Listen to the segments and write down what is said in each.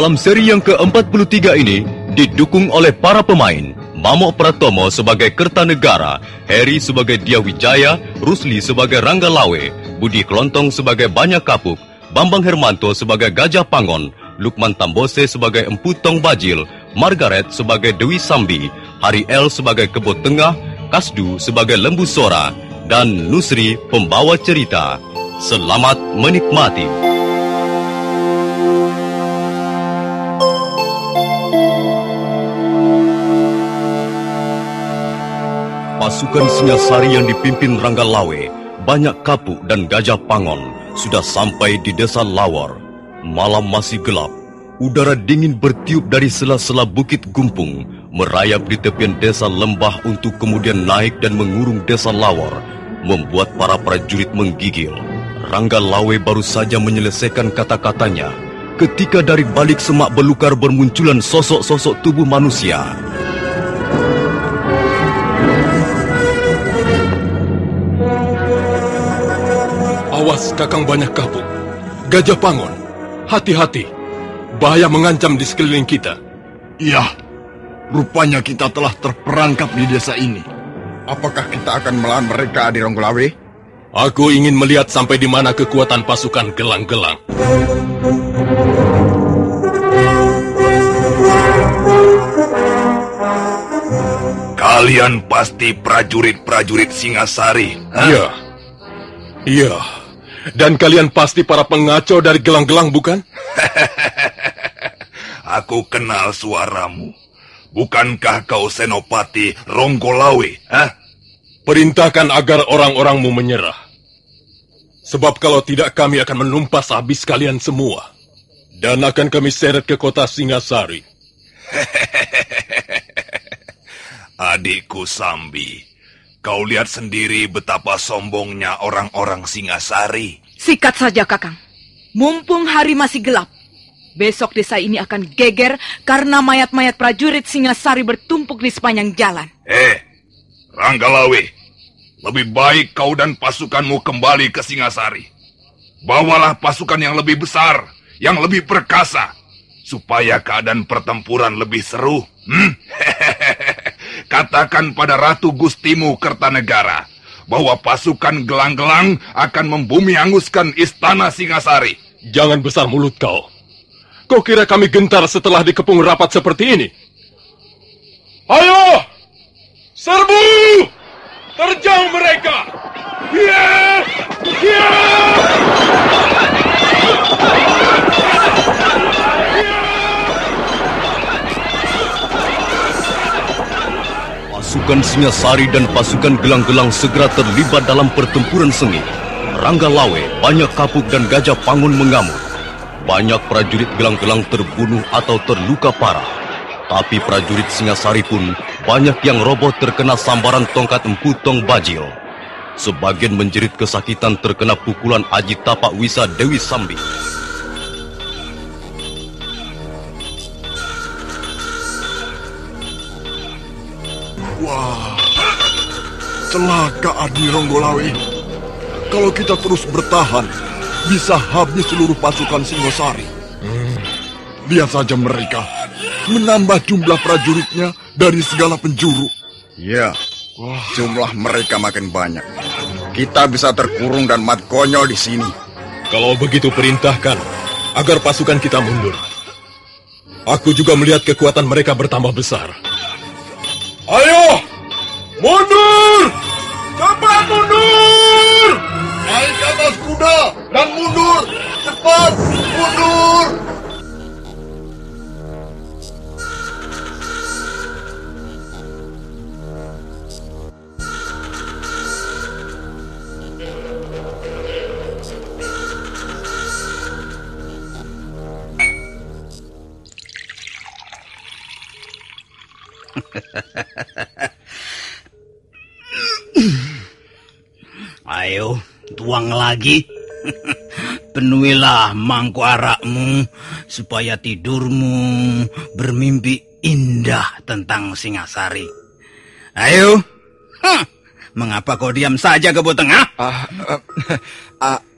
Dalam seri yang ke-43 ini didukung oleh para pemain Mamok Pratomo sebagai Kertanegara, Heri sebagai Diawijaya, Rusli sebagai Rangga Lawe, Budi Klontong sebagai Banyak Kapuk, Bambang Hermanto sebagai Gajah Pangon, Lukman Tambose sebagai Empu Tong Bajil, Margaret sebagai Dewi Sambi, Hari El sebagai Kebo Tengah, Kasdu sebagai Lembu Sora, dan Nusri pembawa cerita. Selamat menikmati. Pasukan Singasari yang dipimpin Rangga Lawe, Banyak Kapuk dan Gajah Pangon sudah sampai di desa Lawar. Malam masih gelap, udara dingin bertiup dari sela-sela bukit Gumpung, merayap di tepian desa Lembah untuk kemudian naik dan mengurung desa Lawar, membuat para prajurit menggigil. Rangga Lawe baru saja menyelesaikan kata-katanya ketika dari balik semak belukar bermunculan sosok-sosok tubuh manusia. Awas Kakang Banyak Kapuk, Gajah Pangon, hati-hati, bahaya mengancam di sekeliling kita. Iya, rupanya kita telah terperangkap di desa ini. Apakah kita akan melawan mereka di Ronggolawe? Aku ingin melihat sampai di mana kekuatan pasukan gelang-gelang. Kalian pasti prajurit-prajurit Singasari. Iya. Iya. Dan kalian pasti para pengacau dari gelang-gelang, bukan? Aku kenal suaramu. Bukankah kau Senopati Ronggolawe? Perintahkan agar orang-orangmu menyerah. Sebab kalau tidak kami akan menumpas habis kalian semua. Dan akan kami seret ke kota Singasari. Adikku Sambi, kau lihat sendiri betapa sombongnya orang-orang Singasari. Sikat saja, Kakang. Mumpung hari masih gelap. Besok desa ini akan geger karena mayat-mayat prajurit Singasari bertumpuk di sepanjang jalan. Rangga Lawe, lebih baik kau dan pasukanmu kembali ke Singasari. Bawalah pasukan yang lebih besar, yang lebih perkasa, supaya keadaan pertempuran lebih seru. Katakan pada Ratu Gustimu Kertanegara bahwa pasukan gelang-gelang akan membumi hanguskan istana Singasari. Jangan besar mulut kau. Kau kira kami gentar setelah dikepung rapat seperti ini? Ayo! Serbu! Terjang mereka! Pasukan Singasari dan pasukan gelang-gelang segera terlibat dalam pertempuran sengit. Rangga Lawe, Banyak Kapuk dan Gajah Pangun mengamuk. Banyak prajurit gelang-gelang terbunuh atau terluka parah. Tapi prajurit Singasari pun banyak yang roboh terkena sambaran tongkat Empu Tong Bajil. Sebagian menjerit kesakitan terkena pukulan Aji Tapak Wisa Dewi Sambi. Wah, celaka Adi Ronggolawe. Kalau kita terus bertahan, bisa habis seluruh pasukan Singasari. Lihat saja mereka menambah jumlah prajuritnya dari segala penjuru. Ya, jumlah mereka makin banyak. Kita bisa terkurung dan mati konyol di sini. Kalau begitu perintahkan agar pasukan kita mundur. Aku juga melihat kekuatan mereka bertambah besar. Ayo, mundur! Cepat mundur! Naik ke atas kuda dan mundur! Cepat, mundur! Ayo, tuang lagi. Penuhilah mangkuarakmu supaya tidurmu bermimpi indah tentang Singasari. Ayo. Mengapa kau diam saja, Kebo Tengah?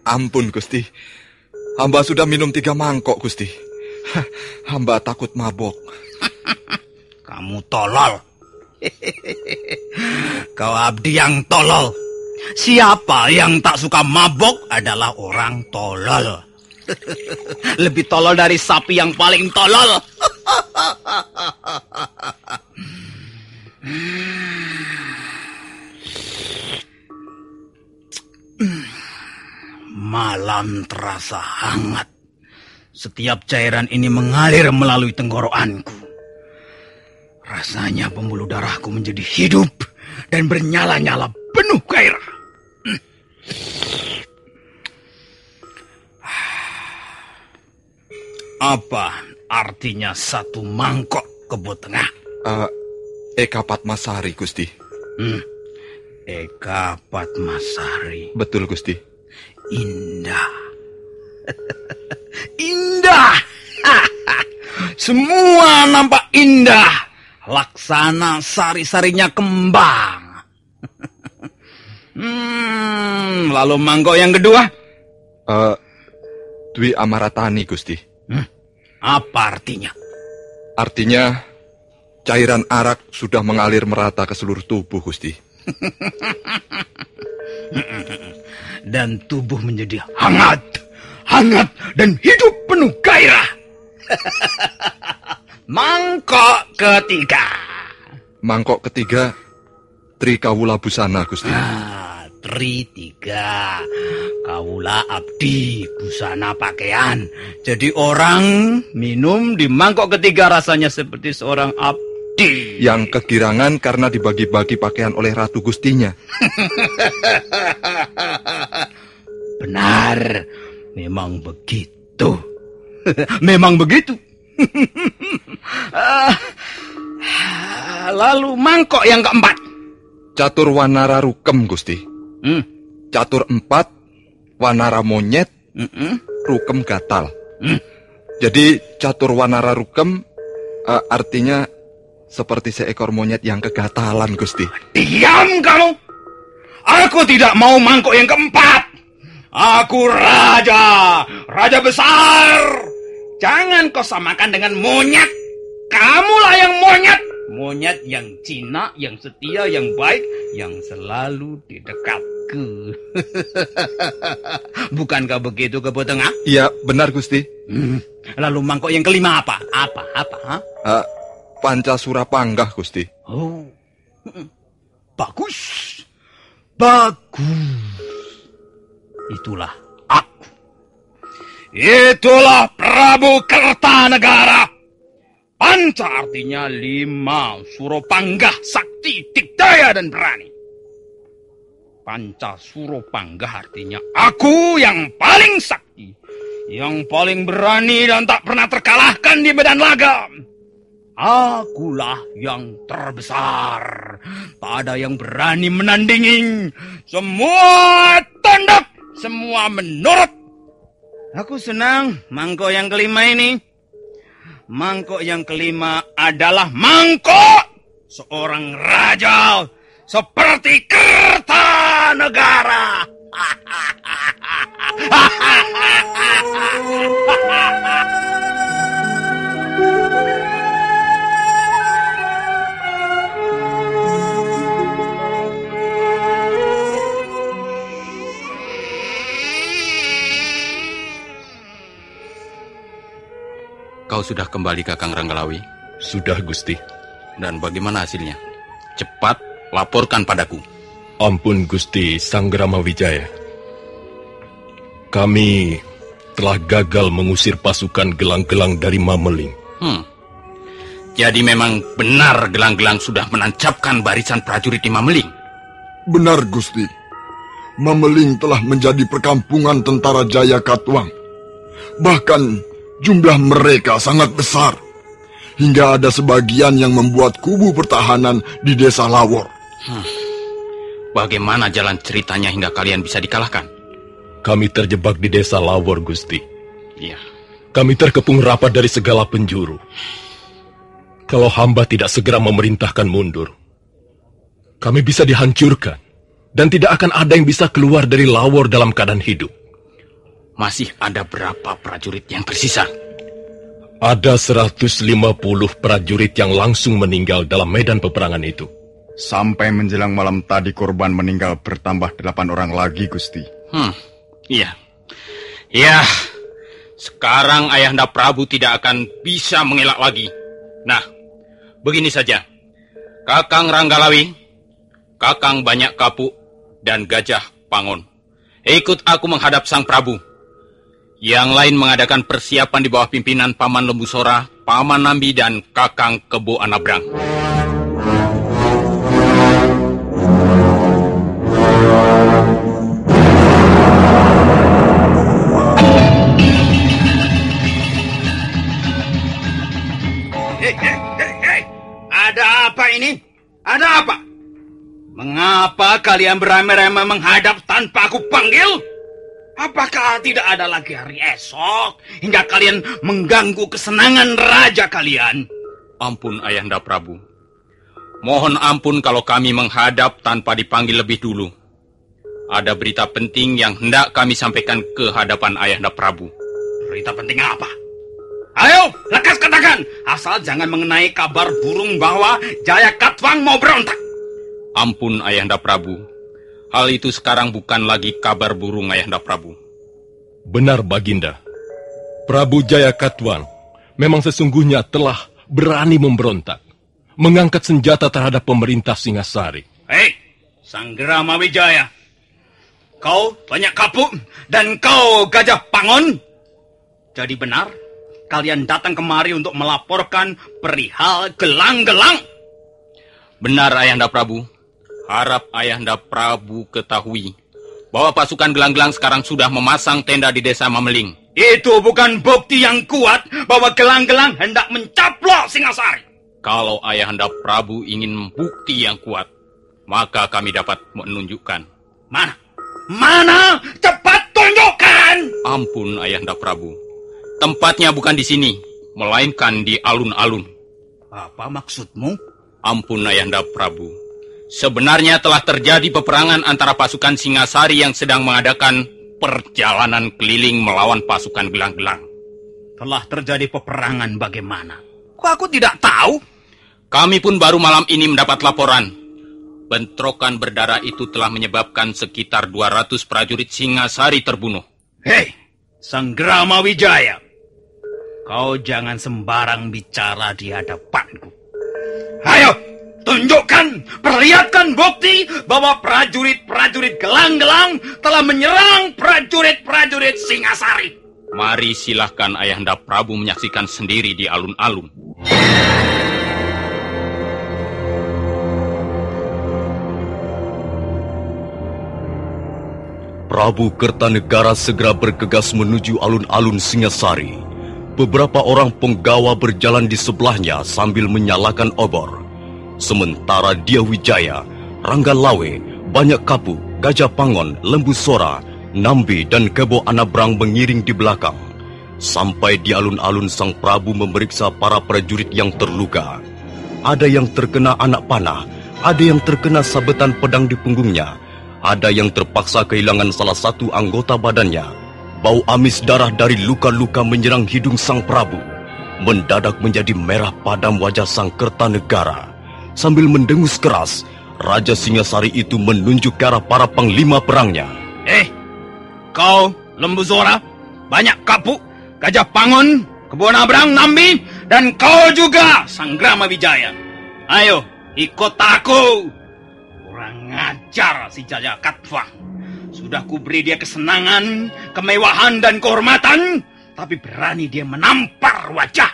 Ampun, Gusti. Hamba sudah minum 3 mangkok, Gusti. Hamba takut mabok. Kamu tolol. Kau abdi yang tolol. Siapa yang tak suka mabok adalah orang tolol. Lebih tolol dari sapi yang paling tolol. Malam terasa hangat. Setiap cairan ini mengalir melalui tenggorokanku. Rasanya pembuluh darahku menjadi hidup dan bernyala-nyala penuh gairah. Apa artinya satu mangkok kebo tengah? Eka Padmasari, Gusti. Eka Padmasari. Betul, Gusti. Indah. Indah. Semua nampak indah. Laksana sari-sarinya kembang. Lalu mangkok yang kedua? Dwi Amaratani, Gusti. Apa artinya? Artinya, cairan arak sudah mengalir merata ke seluruh tubuh, Gusti. Dan tubuh menjadi hangat dan hidup penuh gairah. Mangkok ketiga. Mangkok ketiga, Trikawula Busana, Gusti. Tri 3. Kawula abdi busana pakaian. Jadi orang minum di mangkok ketiga rasanya seperti seorang abdi. Yang kegirangan karena dibagi-bagi pakaian oleh Ratu Gustinya. Benar, memang begitu. Memang begitu. Lalu mangkok yang keempat. Catur Wanara Rukem, Gusti. Catur 4, Wanara Monyet, Rukem Gatal. Jadi Catur Wanara Rukem artinya seperti seekor monyet yang kegatalan, Gusti. Diam kamu! Aku tidak mau mangkok yang keempat. Aku raja besar. Jangan kau samakan dengan monyet. Kamulah yang monyet. Monyet yang Cina, yang setia, yang baik, yang selalu di dekatku. Bukankah begitu, kebo tengah? Iya, benar, Gusti. Lalu mangkok yang kelima apa? Apa? Pancasurapangga, Gusti. Oh, bagus. Itulah aku. Itulah Prabu Kertanegara. Panca artinya 5, Suropangga, sakti, dikdaya, dan berani. Panca Suropangga artinya aku yang paling sakti, yang paling berani dan tak pernah terkalahkan di medan laga. Akulah yang terbesar. Tak ada yang berani menandingi. Semua tunduk, semua menurut. Aku senang mangkok yang kelima ini. Mangkok yang kelima adalah mangkok seorang raja seperti Kertanegara. Kau sudah kembali, Kakang Ranggalawi? Sudah, Gusti. Dan bagaimana hasilnya? Cepat laporkan padaku. Ampun, Gusti Sanggrama Wijaya. Kami telah gagal mengusir pasukan gelang-gelang dari Mameling. Jadi memang benar gelang-gelang sudah menancapkan barisan prajurit di Mameling? Benar, Gusti. Mameling telah menjadi perkampungan tentara Jaya Katuang. Bahkan jumlah mereka sangat besar, hingga ada sebagian yang membuat kubu pertahanan di desa Lawor. Bagaimana jalan ceritanya hingga kalian bisa dikalahkan? Kami terjebak di desa Lawor, Gusti. Iya. Kami terkepung rapat dari segala penjuru. Kalau hamba tidak segera memerintahkan mundur, kami bisa dihancurkan, dan tidak akan ada yang bisa keluar dari Lawor dalam keadaan hidup. Masih ada berapa prajurit yang tersisa? Ada 150 prajurit yang langsung meninggal dalam medan peperangan itu. Sampai menjelang malam tadi korban meninggal bertambah 8 orang lagi, Gusti. Iya. Ya, sekarang Ayahanda Prabu tidak akan bisa mengelak lagi. Nah, begini saja. Kakang Ranggalawi, Kakang Banyak Kapuk, dan Gajah Pangon, ikut aku menghadap Sang Prabu. Yang lain mengadakan persiapan di bawah pimpinan Paman Lembusora, Paman Nambi, dan Kakang Kebo Anabrang. Hei, ada apa ini? Ada apa? Mengapa kalian beramai-ramai menghadap tanpa aku panggil? Apakah tidak ada lagi hari esok hingga kalian mengganggu kesenangan raja kalian? Ampun, Ayahanda Prabu. Mohon ampun kalau kami menghadap tanpa dipanggil lebih dulu. Ada berita penting yang hendak kami sampaikan ke hadapan Ayahanda Prabu. Berita penting apa? Ayo, lekas katakan. Asal jangan mengenai kabar burung bahwa Jaya Katwang mau berontak. Ampun, Ayahanda Prabu. Hal itu sekarang bukan lagi kabar burung, Ayahanda Prabu. Benar, Baginda. Prabu Jaya Katwang memang sesungguhnya telah berani memberontak, mengangkat senjata terhadap pemerintah Singasari. Hei, Sanggrama Wijaya. Kau Banyak Kapuk dan kau Gajah Pangon. Jadi benar, kalian datang kemari untuk melaporkan perihal gelang-gelang? Benar, Ayahanda Prabu. Harap Ayahanda Prabu ketahui bahwa pasukan gelang-gelang sekarang sudah memasang tenda di desa Mameling. Itu bukan bukti yang kuat bahwa gelang-gelang hendak mencaplok Singasari. Kalau Ayahanda Prabu ingin bukti yang kuat, maka kami dapat menunjukkan. Mana? Mana? Cepat tunjukkan! Ampun, Ayahanda Prabu. Tempatnya bukan di sini, melainkan di alun-alun. Apa maksudmu? Ampun, Ayahanda Prabu. Sebenarnya telah terjadi peperangan antara pasukan Singasari yang sedang mengadakan perjalanan keliling melawan pasukan gelang-gelang. Telah terjadi peperangan bagaimana? Kok aku tidak tahu? Kami pun baru malam ini mendapat laporan. Bentrokan berdarah itu telah menyebabkan sekitar 200 prajurit Singasari terbunuh. Hei, Sanggrama Wijaya. Kau jangan sembarang bicara di hadapanku. Ayo! Tunjukkan, perlihatkan bukti bahwa prajurit-prajurit gelang-gelang telah menyerang prajurit-prajurit Singasari. Mari silahkan Ayahanda Prabu menyaksikan sendiri di alun-alun. Prabu Kertanegara segera bergegas menuju alun-alun Singasari. Beberapa orang penggawa berjalan di sebelahnya sambil menyalakan obor. Sementara dia Wijaya, Ranggalawe, Banyak Kapuk, Gajah Pangon, Lembusora, Nambi, dan Kebo Anabrang mengiring di belakang. Sampai di alun-alun sang Prabu memeriksa para prajurit yang terluka. Ada yang terkena anak panah, ada yang terkena sabetan pedang di punggungnya, ada yang terpaksa kehilangan salah satu anggota badannya. Bau amis darah dari luka-luka menyerang hidung sang Prabu. Mendadak menjadi merah padam wajah sang Kertanegara. Sambil mendengus keras, Raja Singasari itu menunjuk ke arah para panglima perangnya. Kau, Lembusora, Banyak Kapuk, Gajah Pangon, Kebo Anabrang, Nambi, dan kau juga, Sanggrama Wijaya. Ayo, ikut aku. Kurang ajar si Jaya Katwang. Sudah kuberi dia kesenangan, kemewahan, dan kehormatan, tapi berani dia menampar wajah.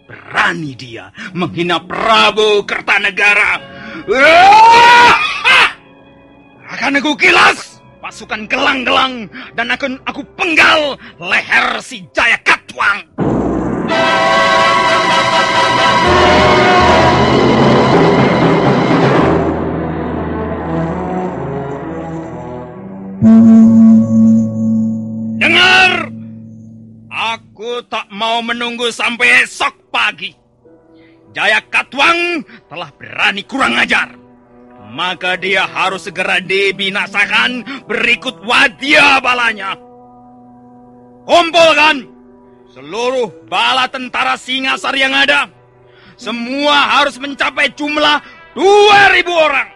Berani dia menghina Prabu Kertanegara. Akan aku kilas pasukan gelang-gelang dan akan aku penggal leher si Jaya Katwang. Dengar! Aku tak mau menunggu sampai esok pagi. Jaya Katwang telah berani kurang ajar. Maka dia harus segera dibinasakan berikut wadya balanya. Kumpulkan seluruh bala tentara Singasari yang ada, semua harus mencapai jumlah 2.000 orang.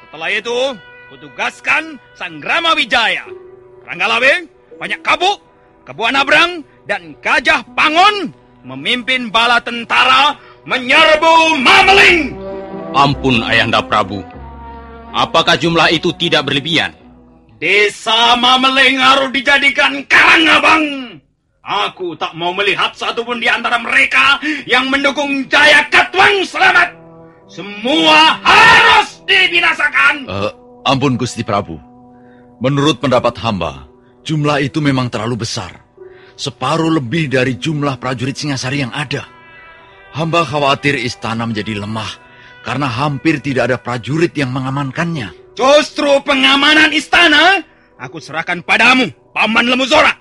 Setelah itu, kutugaskan Sanggrama Wijaya, Ranggalawe, Banyak Kabuk, Kebu Anabrang, dan Gajah Pangon memimpin bala tentara menyerbu Mameling. Ampun, Ayahanda Prabu. Apakah jumlah itu tidak berlebihan? Desa Mameling harus dijadikan Karangabang. Aku tak mau melihat satupun di antara mereka yang mendukung Jaya Katwang selamat. Semua harus dibinasakan. Ampun Gusti Prabu. Menurut pendapat hamba, jumlah itu memang terlalu besar. Separuh lebih dari jumlah prajurit Singasari yang ada. Hamba khawatir istana menjadi lemah karena hampir tidak ada prajurit yang mengamankannya. Justru pengamanan istana aku serahkan padamu, Paman Lemuzora.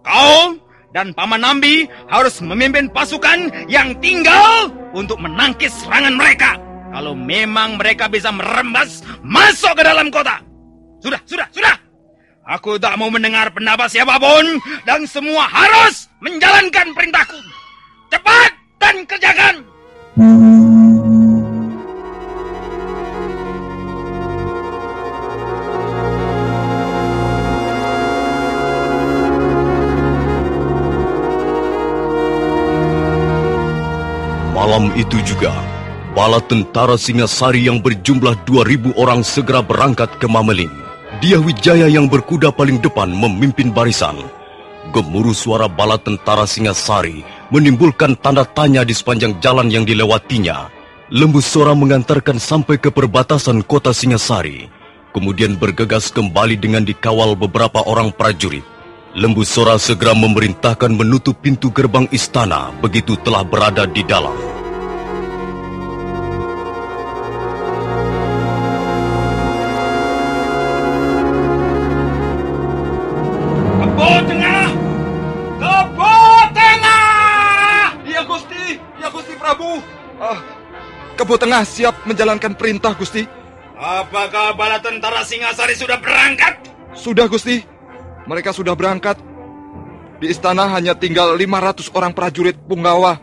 Kau dan Paman Nambi harus memimpin pasukan yang tinggal untuk menangkis serangan mereka. Kalau memang mereka bisa merembas masuk ke dalam kota. Sudah. Aku tak mau mendengar pendapat siapapun dan semua harus menjalankan perintahku. Cepat dan kerjakan. Malam itu juga, bala tentara Singasari yang berjumlah 2.000 orang segera berangkat ke Mameling. Dia Wijaya yang berkuda paling depan memimpin barisan. Gemuruh suara bala tentara Singasari menimbulkan tanda tanya di sepanjang jalan yang dilewatinya. Lembu Sora mengantarkan sampai ke perbatasan kota Singasari, kemudian bergegas kembali dengan dikawal beberapa orang prajurit. Lembu Sora segera memerintahkan menutup pintu gerbang istana begitu telah berada di dalam. Kebo Tengah! Ya Gusti Prabu. Kebo Tengah siap menjalankan perintah, Gusti. Apakah bala tentara Singasari sudah berangkat? Sudah, Gusti. Mereka sudah berangkat. Di istana hanya tinggal 500 orang prajurit punggawa.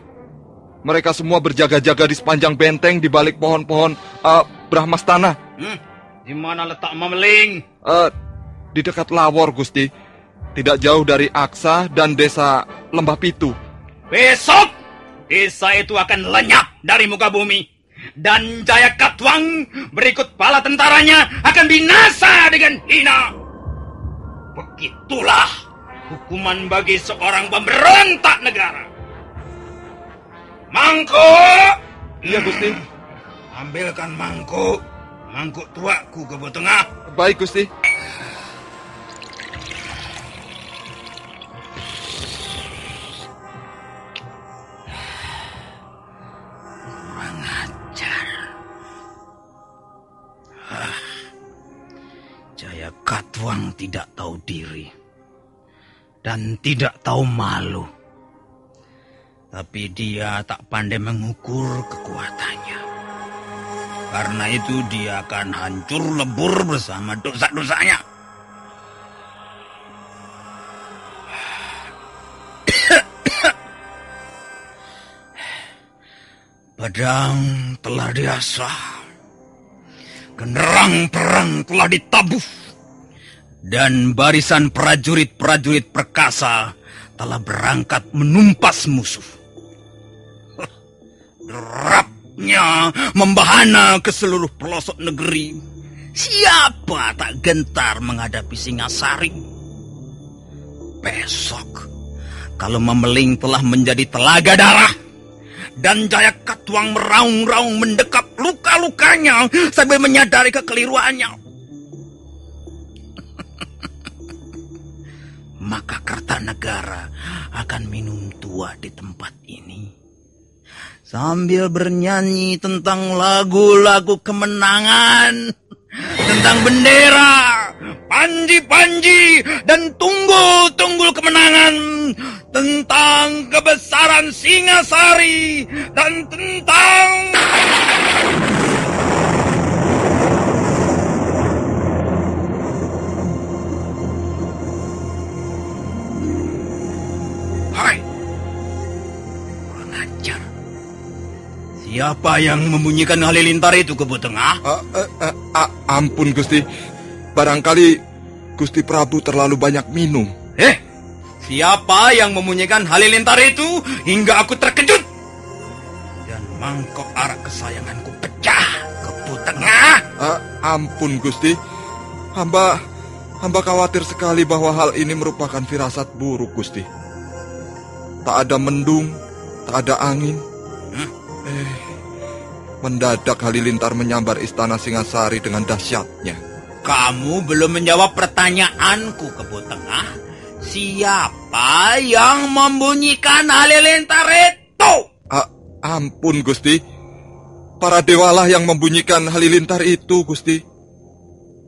Mereka semua berjaga-jaga di sepanjang benteng di balik pohon-pohon Brahmastana. Di mana letak Mameling? Di dekat Lawor, Gusti. Tidak jauh dari Aksa dan desa Lembah Pitu. Besok, desa itu akan lenyap dari muka bumi. Dan Jaya Katwang berikut bala tentaranya akan binasa dengan hina. Begitulah hukuman bagi seorang pemberontak negara. Mangkuk! Iya, Gusti. Ambilkan mangkuk. Mangkuk tuaku Kebo Tengah. Baik, Gusti. Kurang ajar. Jaya Katwang tidak tahu diri dan tidak tahu malu. Tapi dia tak pandai mengukur kekuatannya. Karena itu dia akan hancur lebur bersama dosa-dosanya. Pedang telah diasah. Genderang perang telah ditabuh. Dan barisan prajurit-prajurit perkasa telah berangkat menumpas musuh. Derapnya membahana ke seluruh pelosok negeri. Siapa tak gentar menghadapi Singasari? Besok, kalau Mameling telah menjadi telaga darah, dan Jaya Katwang meraung-raung mendekap luka-lukanya sambil menyadari kekeliruannya, maka Kertanegara akan minum tua di tempat ini sambil bernyanyi tentang lagu-lagu kemenangan, tentang bendera, panji-panji, dan tunggul-tunggul kemenangan, tentang kebesaran Singasari, dan tentang... ajar. Siapa yang membunyikan halilintar itu, Kebo Tengah? Ampun, Gusti. Barangkali Gusti Prabu terlalu banyak minum. Siapa yang membunyikan halilintar itu hingga aku terkejut? Dan mangkok arak kesayanganku pecah, Kebo Tengah. Ampun, Gusti. Hamba khawatir sekali bahwa hal ini merupakan firasat buruk, Gusti. Tak ada mendung, tak ada angin. Mendadak halilintar menyambar istana Singasari dengan dahsyatnya. Kamu belum menjawab pertanyaanku, Kebo Tengah. Siapa yang membunyikan halilintar itu? Ampun, Gusti. Para dewalah yang membunyikan halilintar itu, Gusti.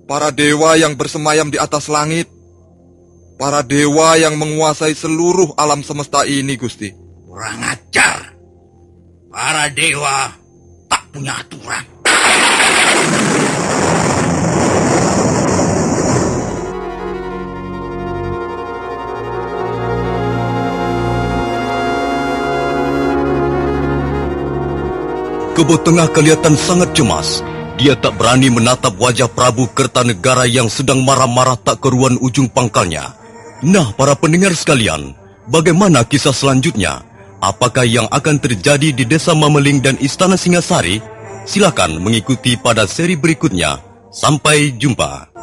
Para dewa yang bersemayam di atas langit. Para dewa yang menguasai seluruh alam semesta ini, Gusti. Kurang ajar. Para dewa tak punya aturan. Kebo Tengah kelihatan sangat cemas. Dia tak berani menatap wajah Prabu Kertanegara yang sedang marah-marah tak keruan ujung pangkalnya. Nah, para pendengar sekalian, bagaimana kisah selanjutnya? Apakah yang akan terjadi di Desa Mameling dan Istana Singasari? Silakan mengikuti pada seri berikutnya. Sampai jumpa.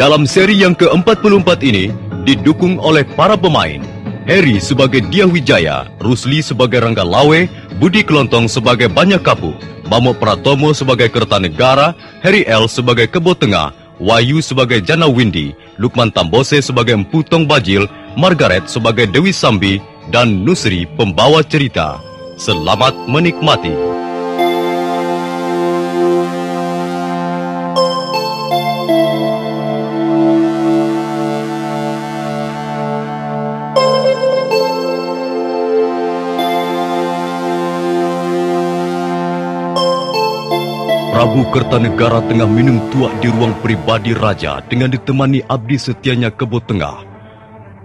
Dalam seri yang ke-44 ini didukung oleh para pemain. Heri sebagai Dyah Wijaya, Rusli sebagai Rangga Lawe, Budi Kelontong sebagai Banyak Kapu, Bamo Pratomo sebagai Kertanegara, Heri L sebagai Kebo Tengah, Wayu sebagai Jana Windy, Lukman Tambose sebagai Empu Tong Bajil, Margaret sebagai Dewi Sambi, dan Nusri pembawa cerita. Selamat menikmati. Prabu Kertanegara tengah minum tuak di ruang pribadi raja dengan ditemani abdi setianya Kebo Tengah.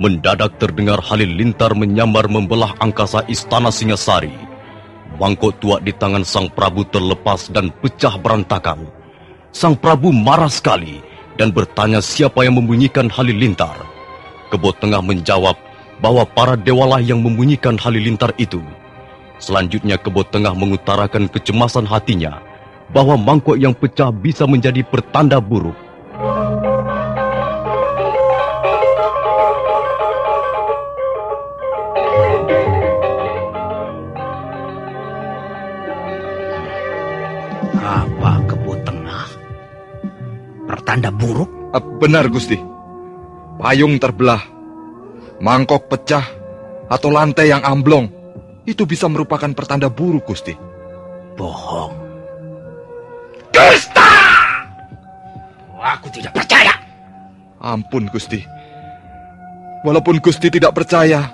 Mendadak terdengar halilintar menyambar membelah angkasa istana Singasari. Mangkok tuak di tangan sang Prabu terlepas dan pecah berantakan. Sang Prabu marah sekali dan bertanya siapa yang membunyikan halilintar. Kebo Tengah menjawab bahwa para dewalah yang membunyikan halilintar itu. Selanjutnya Kebo Tengah mengutarakan kecemasan hatinya bahwa mangkok yang pecah bisa menjadi pertanda buruk. Apa, Kebo Tengah? Pertanda buruk? Benar, Gusti. Payung terbelah, mangkok pecah, atau lantai yang amblong. Itu bisa merupakan pertanda buruk, Gusti. Bohong. Dusta! Aku tidak percaya. Ampun, Gusti. Walaupun Gusti tidak percaya,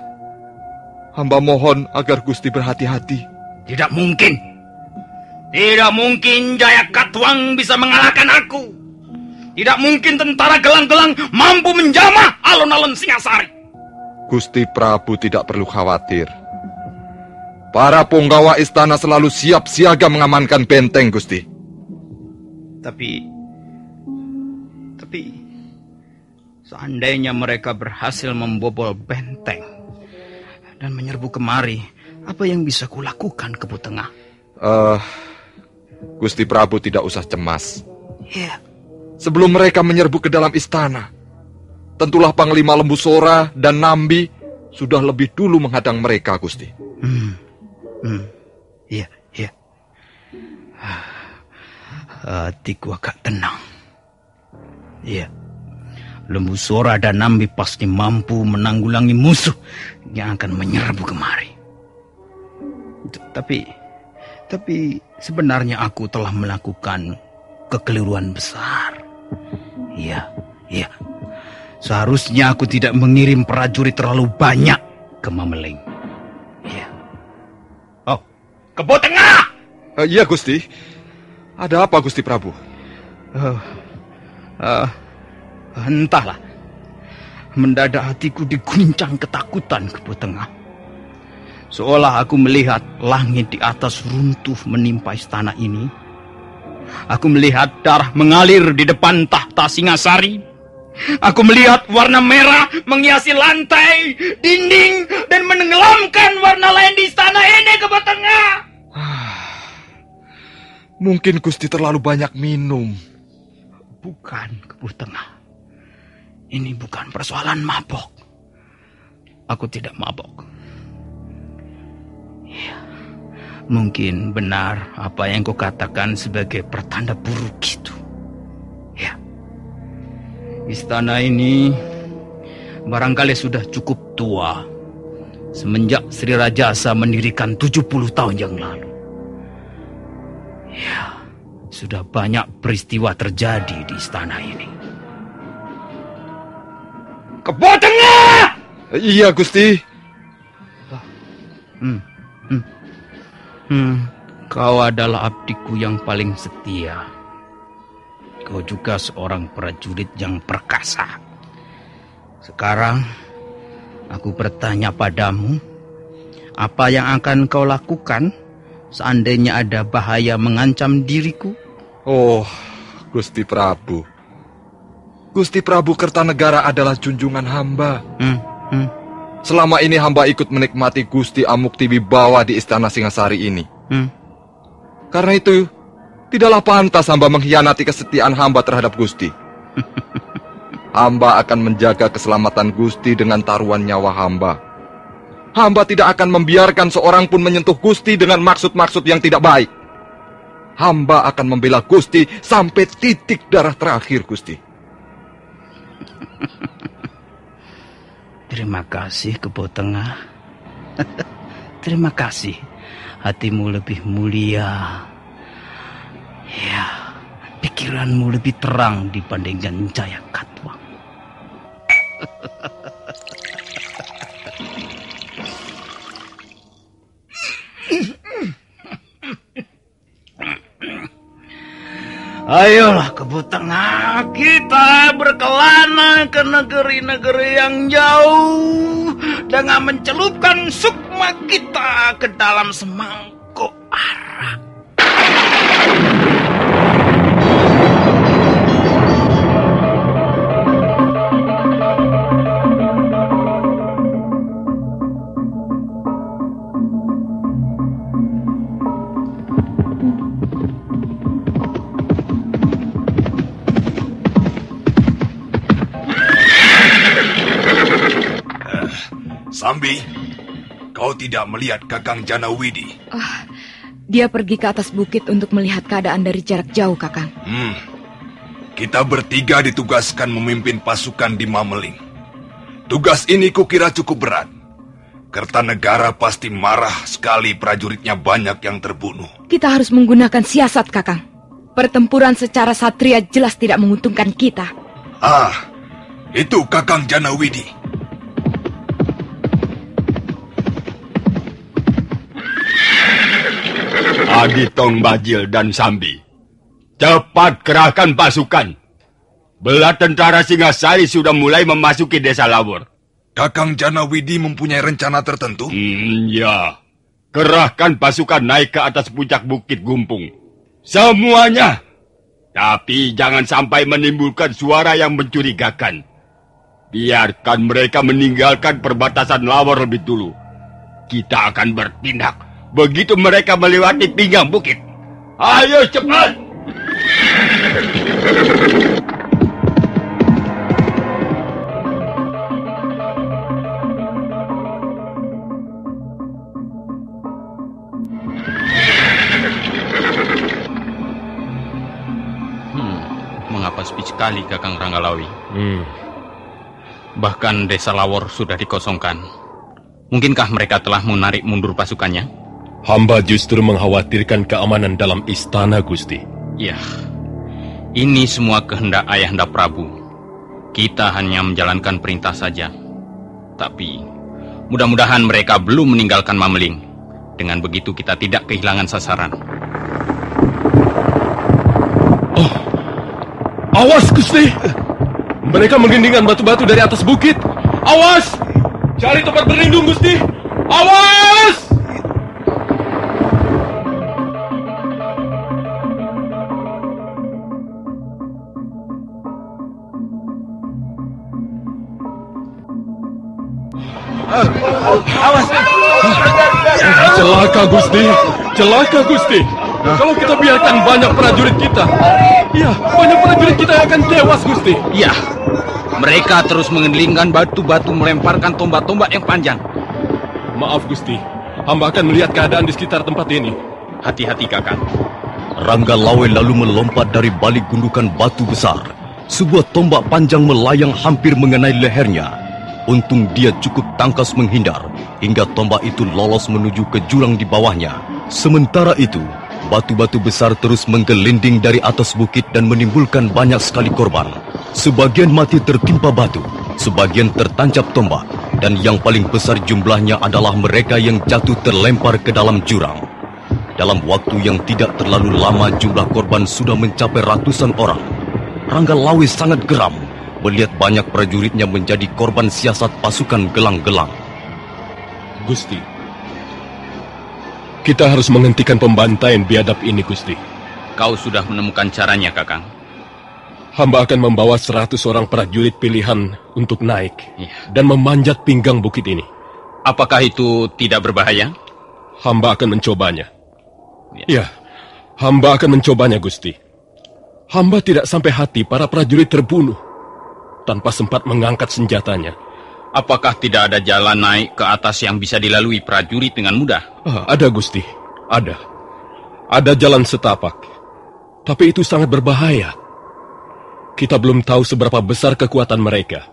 hamba mohon agar Gusti berhati-hati. Tidak mungkin. Tidak mungkin Jaya Katuang bisa mengalahkan aku. Tidak mungkin tentara gelang-gelang mampu menjamah alun-alun Singasari. Gusti Prabu tidak perlu khawatir. Para punggawa istana selalu siap siaga mengamankan benteng, Gusti. Tapi seandainya mereka berhasil membobol benteng dan menyerbu kemari, apa yang bisa kulakukan, Kebo Tengah? Gusti Prabu tidak usah cemas. Ya. Sebelum mereka menyerbu ke dalam istana, tentulah Panglima Lembu Sora dan Nambi sudah lebih dulu menghadang mereka, Gusti. Iya. Hatiku agak tenang. Iya. Lembu Sora dan Nambi pasti mampu menanggulangi musuh yang akan menyerbu kemari. Tapi sebenarnya aku telah melakukan kekeliruan besar. Iya. Seharusnya aku tidak mengirim prajurit terlalu banyak ke Mameling. Iya. Oh, Kebo Tengah! Iya, Gusti. Ada apa, Gusti Prabu? Entahlah. Mendadak hatiku diguncang ketakutan, Kebo Tengah. Seolah aku melihat langit di atas runtuh menimpa istana ini. Aku melihat darah mengalir di depan tahta Singasari. Aku melihat warna merah menghiasi lantai, dinding, dan menenggelamkan warna lain di istana ini, Kebo Tengah. Mungkin Gusti terlalu banyak minum. Bukan, Kebo Tengah. Ini bukan persoalan mabok. Aku tidak mabok. Ya, mungkin benar apa yang kau katakan sebagai pertanda buruk itu. Ya, istana ini barangkali sudah cukup tua. Semenjak Sri Rajasa mendirikan 70 tahun yang lalu. Ya, sudah banyak peristiwa terjadi di istana ini. Kebo Tengah! Iya, Gusti. Kau adalah abdiku yang paling setia. Kau juga seorang prajurit yang perkasa. Sekarang, aku bertanya padamu, apa yang akan kau lakukan seandainya ada bahaya mengancam diriku? Oh, Gusti Prabu. Gusti Prabu Kertanegara adalah junjungan hamba. Selama ini hamba ikut menikmati Gusti Amuktiwibawa di Istana Singasari ini. Karena itu, tidaklah pantas hamba mengkhianati kesetiaan hamba terhadap Gusti. Hamba akan menjaga keselamatan Gusti dengan taruhan nyawa hamba. Hamba tidak akan membiarkan seorang pun menyentuh Gusti dengan maksud-maksud yang tidak baik. Hamba akan membela Gusti sampai titik darah terakhir, Gusti. Terima kasih, Kebo Tengah. Terima kasih. Hatimu lebih mulia. Ya, pikiranmu lebih terang dibandingkan Jaya Katuang. Ayolah, Kebo Tengah, kita berkelana ke negeri-negeri yang jauh dengan mencelupkan sukma kita ke dalam semangkuk arak. Sambi, kau tidak melihat Kakang Janawidi? Dia pergi ke atas bukit untuk melihat keadaan dari jarak jauh, Kakang. Kita bertiga ditugaskan memimpin pasukan di Mameling. Tugas ini kukira cukup berat. Kertanegara pasti marah sekali prajuritnya banyak yang terbunuh. Kita harus menggunakan siasat, Kakang. Pertempuran secara satria jelas tidak menguntungkan kita. Itu Kakang Janawidi. Adi Tong Bajil dan Sambi, cepat kerahkan pasukan. Bela tentara Singasari sudah mulai memasuki desa Lawor. Kakang Janawidi mempunyai rencana tertentu? Ya, kerahkan pasukan naik ke atas puncak Bukit Gumpung. Semuanya. Tapi jangan sampai menimbulkan suara yang mencurigakan. Biarkan mereka meninggalkan perbatasan Lawor lebih dulu. Kita akan bertindak begitu mereka melewati pinggang bukit. Ayo cepat! Mengapa sepi sekali Kakang Ranggalawi? Bahkan desa Lawor sudah dikosongkan. Mungkinkah mereka telah menarik mundur pasukannya? Hamba justru mengkhawatirkan keamanan dalam istana, Gusti. Ya, ini semua kehendak Ayahanda Prabu. Kita hanya menjalankan perintah saja. Tapi, mudah-mudahan mereka belum meninggalkan Mameling. Dengan begitu kita tidak kehilangan sasaran. Oh, awas, Gusti! Mereka menggelindingkan batu-batu dari atas bukit. Awas! Cari tempat berlindung, Gusti! Awas! Awas! Celaka, Gusti! Celaka, Gusti! Kalau kita biarkan banyak prajurit kita, ya, banyak prajurit kita yang akan tewas, Gusti. Ya, mereka terus mengelilingkan batu-batu, melemparkan tombak-tombak yang panjang. Maaf, Gusti. Hamba akan melihat keadaan di sekitar tempat ini. Hati-hati, Kakang. Ranggalawe lalu melompat dari balik gundukan batu besar. Sebuah tombak panjang melayang hampir mengenai lehernya. Untung dia cukup tangkas menghindar, hingga tombak itu lolos menuju ke jurang di bawahnya. Sementara itu, batu-batu besar terus menggelinding dari atas bukit dan menimbulkan banyak sekali korban. Sebagian mati tertimpa batu, sebagian tertancap tombak, dan yang paling besar jumlahnya adalah mereka yang jatuh terlempar ke dalam jurang. Dalam waktu yang tidak terlalu lama, jumlah korban sudah mencapai ratusan orang. Ranggalawe sangat geram melihat banyak prajuritnya menjadi korban siasat pasukan gelang-gelang. Gusti, kita harus menghentikan pembantaian biadab ini, Gusti. Kau sudah menemukan caranya, Kakang. Hamba akan membawa 100 orang prajurit pilihan untuk naik dan memanjat pinggang bukit ini. Apakah itu tidak berbahaya? Hamba akan mencobanya. Ya, hamba akan mencobanya, Gusti. Hamba tidak sampai hati para prajurit terbunuh tanpa sempat mengangkat senjatanya. Apakah tidak ada jalan naik ke atas yang bisa dilalui prajurit dengan mudah? Ada, Gusti. Ada. Ada jalan setapak. Tapi itu sangat berbahaya. Kita belum tahu seberapa besar kekuatan mereka.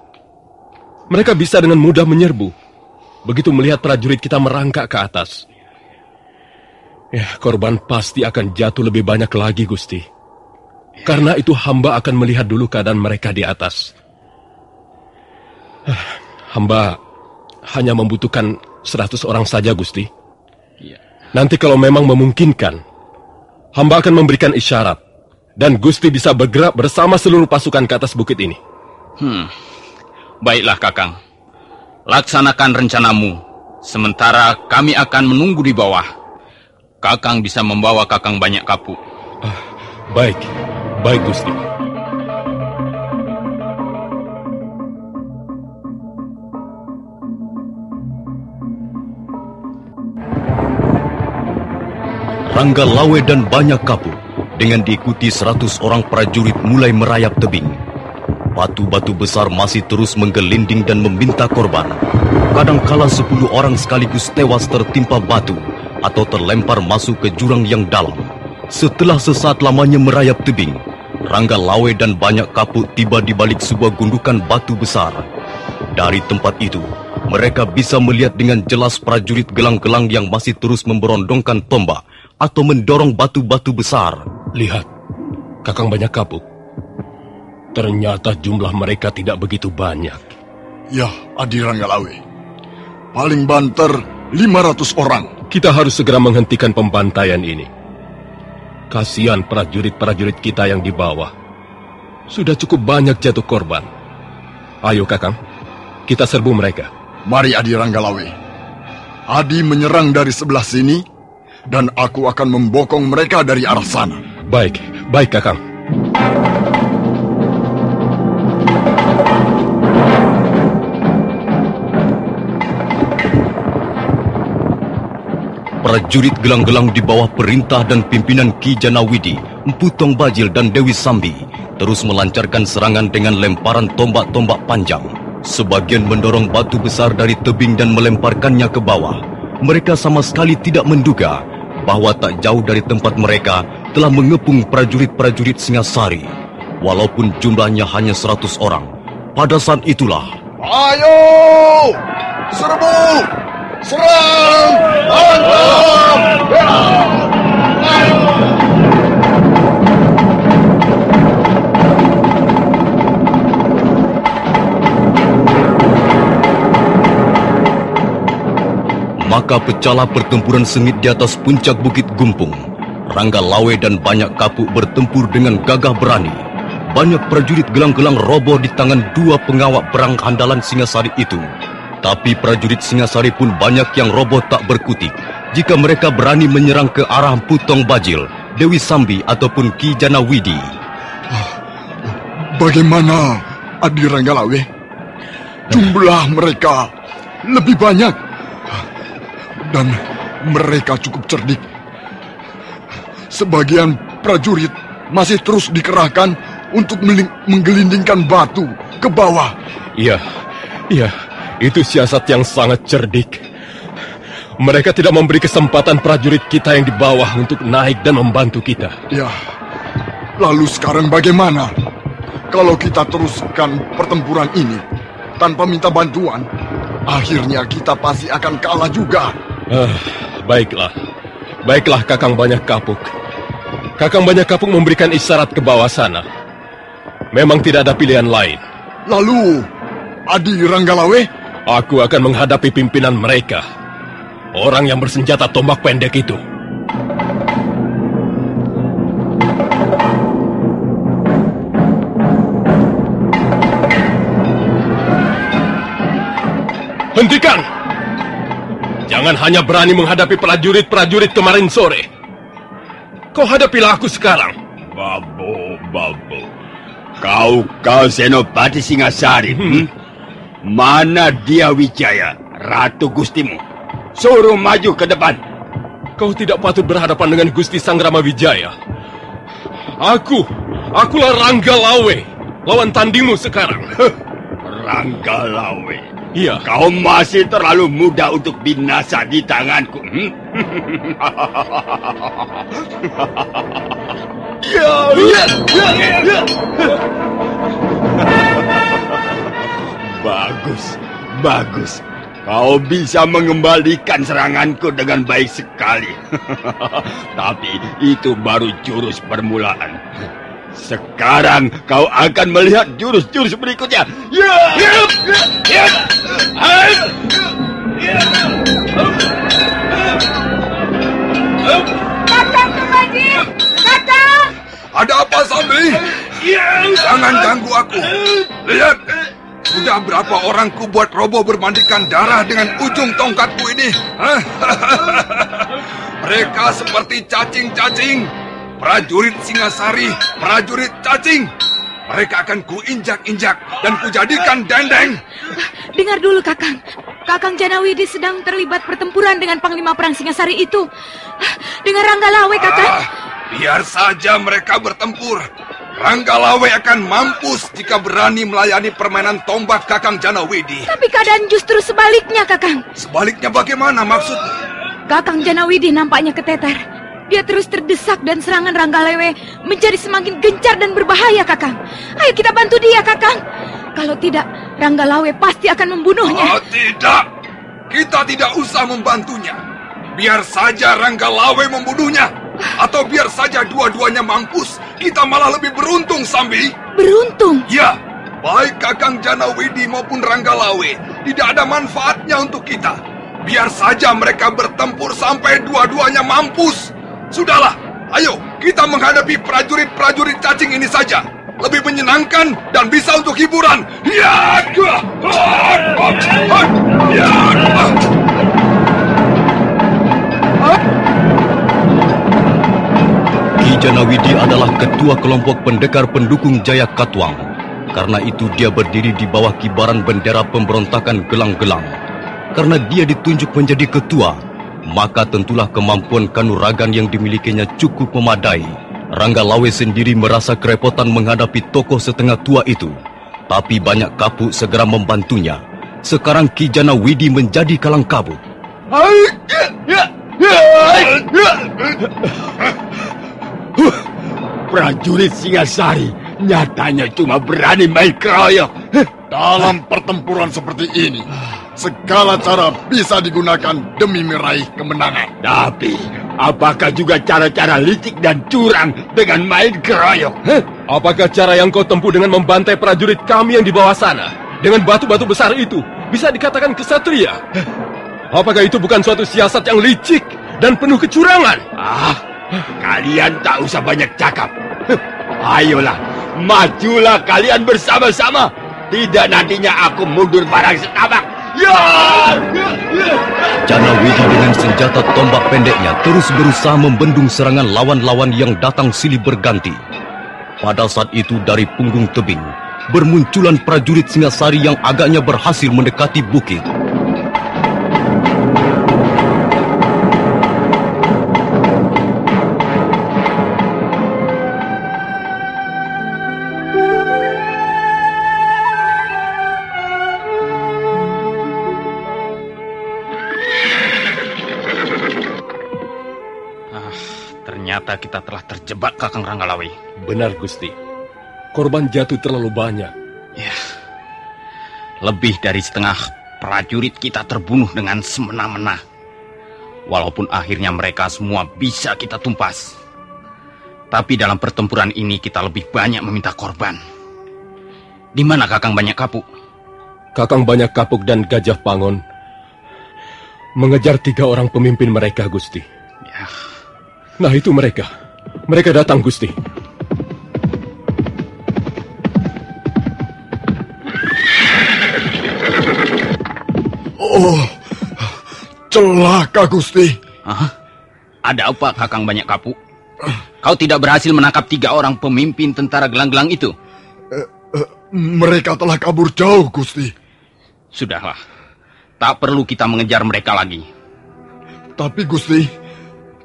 Mereka bisa dengan mudah menyerbu. Begitu melihat prajurit kita merangkak ke atas. Ya, korban pasti akan jatuh lebih banyak lagi, Gusti. Karena itu hamba akan melihat dulu keadaan mereka di atas. Hamba hanya membutuhkan 100 orang saja, Gusti. Nanti kalau memang memungkinkan, hamba akan memberikan isyarat. Dan Gusti bisa bergerak bersama seluruh pasukan ke atas bukit ini. Baiklah, Kakang. Laksanakan rencanamu. Sementara kami akan menunggu di bawah. Kakang bisa membawa Kakang banyak kapuk. Baik. Baik, Gusti. Ranggalawe dan banyak kapuk dengan diikuti 100 orang prajurit mulai merayap tebing. Batu-batu besar masih terus menggelinding dan meminta korban. Kadangkala 10 orang sekaligus tewas tertimpa batu atau terlempar masuk ke jurang yang dalam. Setelah sesaat lamanya merayap tebing, Ranggalawe dan banyak kapuk tiba di balik sebuah gundukan batu besar. Dari tempat itu, mereka bisa melihat dengan jelas prajurit gelang-gelang yang masih terus memberondongkan tombak atau mendorong batu-batu besar. Lihat, Kakang banyak kapuk. Ternyata jumlah mereka tidak begitu banyak. Ya, Adi Ranggalawe. Paling banter 500 orang. Kita harus segera menghentikan pembantaian ini. Kasihan prajurit-prajurit kita yang di bawah. Sudah cukup banyak jatuh korban. Ayo, Kakang. Kita serbu mereka. Mari, Adi Ranggalawe. Adi menyerang dari sebelah sini, dan aku akan membokong mereka dari arah sana. Baik, baik, Kakang. Prajurit gelang-gelang di bawah perintah dan pimpinan Ki Janawidi, Empu Tong Bajil dan Dewi Sambi terus melancarkan serangan dengan lemparan tombak-tombak panjang. Sebagian mendorong batu besar dari tebing dan melemparkannya ke bawah. Mereka sama sekali tidak menduga bahwa tak jauh dari tempat mereka telah mengepung prajurit-prajurit Singasari. Walaupun jumlahnya hanya 100 orang, pada saat itulah Ayo! Serbu! Serang! Hantam! Maka pecahlah pertempuran sengit di atas puncak Bukit Gumpung. Ranggalawe dan banyak kapuk bertempur dengan gagah berani. Banyak prajurit gelang-gelang roboh di tangan dua pengawal perang andalan Singasari itu. Tapi prajurit Singasari pun banyak yang roboh tak berkutik jika mereka berani menyerang ke arah Putong Bajil, Dewi Sambi ataupun Ki Janawidi. Bagaimana, Adi Ranggalawe? Jumlah mereka lebih banyak. Dan mereka cukup cerdik. Sebagian prajurit masih terus dikerahkan untuk menggelindingkan batu ke bawah. Iya, itu siasat yang sangat cerdik. Mereka tidak memberi kesempatan prajurit kita yang di bawah untuk naik dan membantu kita. Ya, lalu sekarang bagaimana? Kalau kita teruskan pertempuran ini tanpa minta bantuan, akhirnya kita pasti akan kalah juga. Baiklah Kakang Banyak Kapuk. Kakang Banyak Kapuk memberikan isyarat ke bawah sana. Memang tidak ada pilihan lain. Lalu, Adi Ranggalawe? Aku akan menghadapi pimpinan mereka. Orang yang bersenjata tombak pendek itu. Hentikan! Jangan hanya berani menghadapi prajurit-prajurit kemarin sore. Kau hadapilah aku sekarang. Babo. Kau Senopati Singasari. Mana dia Wijaya, Ratu Gustimu? Suruh maju ke depan. Kau tidak patut berhadapan dengan Gusti Sanggrama Wijaya. Akulah Ranggalawe, lawan tandingmu sekarang. Ranggalawe? Iya. Kau masih terlalu muda untuk binasa di tanganku. Bagus. Kau bisa mengembalikan seranganku dengan baik sekali. Tapi itu baru jurus permulaan. Sekarang kau akan melihat jurus-jurus berikutnya. Kakang Tumaji! Kakang! Ada apa, Sambi? Jangan ganggu aku. Lihat, sudah berapa orang ku buat roboh bermandikan darah dengan ujung tongkatku ini. Mereka seperti cacing-cacing. Prajurit Singasari, prajurit cacing. Mereka akan kuinjak-injak dan kujadikan dendeng. Dengar dulu, Kakang. Kakang Janawidi sedang terlibat pertempuran dengan Panglima Perang Singasari itu. Dengan Ranggalawe, Kakang. Biar saja mereka bertempur. Ranggalawe akan mampus jika berani melayani permainan tombak Kakang Janawidi. Tapi keadaan justru sebaliknya, Kakang. Sebaliknya bagaimana maksudmu? Kakang Janawidi nampaknya keteter. Dia terus terdesak dan serangan Ranggalawe menjadi semakin gencar dan berbahaya, Kakang. Ayo kita bantu dia, Kakang. Kalau tidak, Ranggalawe pasti akan membunuhnya. Tidak. Kita tidak usah membantunya. Biar saja Ranggalawe membunuhnya. Atau biar saja dua-duanya mampus. Kita malah lebih beruntung, Sambi. Beruntung? Ya. Baik Kakang Janawidi maupun Ranggalawe. Tidak ada manfaatnya untuk kita. Biar saja mereka bertempur sampai dua-duanya mampus. Sudahlah, ayo kita menghadapi prajurit-prajurit cacing ini saja. Lebih menyenangkan dan bisa untuk hiburan. Ki Janawidi adalah ketua kelompok pendekar pendukung Jaya Katuang. Karena itu dia berdiri di bawah kibaran bendera pemberontakan gelang-gelang. Karena dia ditunjuk menjadi ketua, maka tentulah kemampuan kanuragan yang dimilikinya cukup memadai. Ranggalawe sendiri merasa kerepotan menghadapi tokoh setengah tua itu. Tapi banyak kapuk segera membantunya. Sekarang Ki Janawidi menjadi kalang kabut. Prajurit Singasari nyatanya cuma berani main keroyok. Dalam pertempuran seperti ini, segala cara bisa digunakan demi meraih kemenangan. Tapi, apakah juga cara-cara licik dan curang dengan main keroyok? Apakah cara yang kau tempuh dengan membantai prajurit kami yang di bawah sana dengan batu-batu besar itu bisa dikatakan kesatria? Apakah itu bukan suatu siasat yang licik dan penuh kecurangan? Kalian tak usah banyak cakap. Ayolah, majulah kalian bersama-sama. Tidak nantinya aku mundur barang setapak. Ya! Janawidi dengan senjata tombak pendeknya terus berusaha membendung serangan lawan-lawan yang datang silih berganti. Pada saat itu dari punggung tebing, bermunculan prajurit Singasari yang agaknya berhasil mendekati bukit. Ternyata kita telah terjebak, Kakang Ranggalawe. Benar, Gusti. Korban jatuh terlalu banyak. Ya, lebih dari setengah prajurit kita terbunuh dengan semena-mena. Walaupun akhirnya mereka semua bisa kita tumpas. Tapi dalam pertempuran ini kita lebih banyak meminta korban. Di mana Kakang Banyak Kapuk? Kakang Banyak Kapuk dan Gajah Pangon mengejar 3 orang pemimpin mereka, Gusti. Ya. Nah, itu mereka. Mereka datang, Gusti. Oh, celaka, Gusti. Ada apa, Kakang Banyak Kapuk? Kau tidak berhasil menangkap 3 orang pemimpin tentara gelang-gelang itu? Mereka telah kabur jauh, Gusti. Sudahlah. Tak perlu kita mengejar mereka lagi. Tapi, Gusti,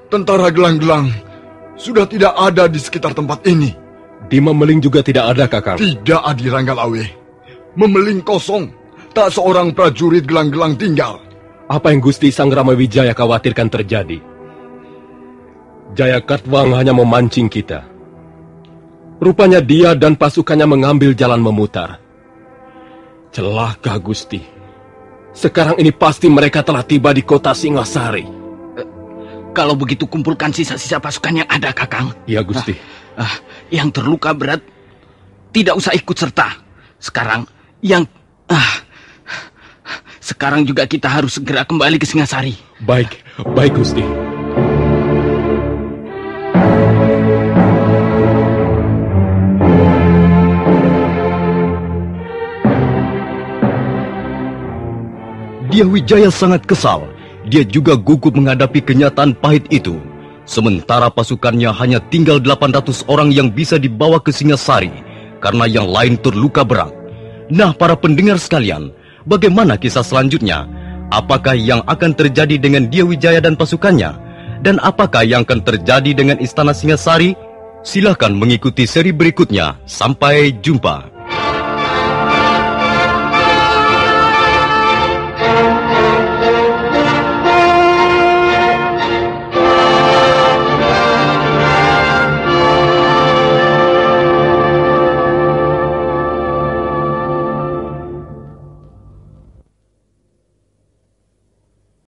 tentara gelang-gelang sudah tidak ada di sekitar tempat ini. Di Memeling juga tidak ada, Kakang. Tidak, Adi Ranggalawe. Memeling kosong. Tak seorang prajurit gelang-gelang tinggal. Apa yang Gusti Sang Ramawijaya khawatirkan terjadi? Jayakatwang hanya memancing kita. Rupanya dia dan pasukannya mengambil jalan memutar. Celaka, Gusti. Sekarang ini pasti mereka telah tiba di kota Singasari. Kalau begitu kumpulkan sisa-sisa pasukan yang ada, Kakang. Ya, Gusti. Yang terluka berat tidak usah ikut serta. Sekarang juga kita harus segera kembali ke Singasari. Baik, Gusti. Dyah Wijaya sangat kesal. Dia juga gugup menghadapi kenyataan pahit itu. Sementara pasukannya hanya tinggal 800 orang yang bisa dibawa ke Singasari karena yang lain terluka berat. Nah, para pendengar sekalian, bagaimana kisah selanjutnya? Apakah yang akan terjadi dengan Dyah Wijaya dan pasukannya? Dan apakah yang akan terjadi dengan Istana Singasari? Silakan mengikuti seri berikutnya. Sampai jumpa.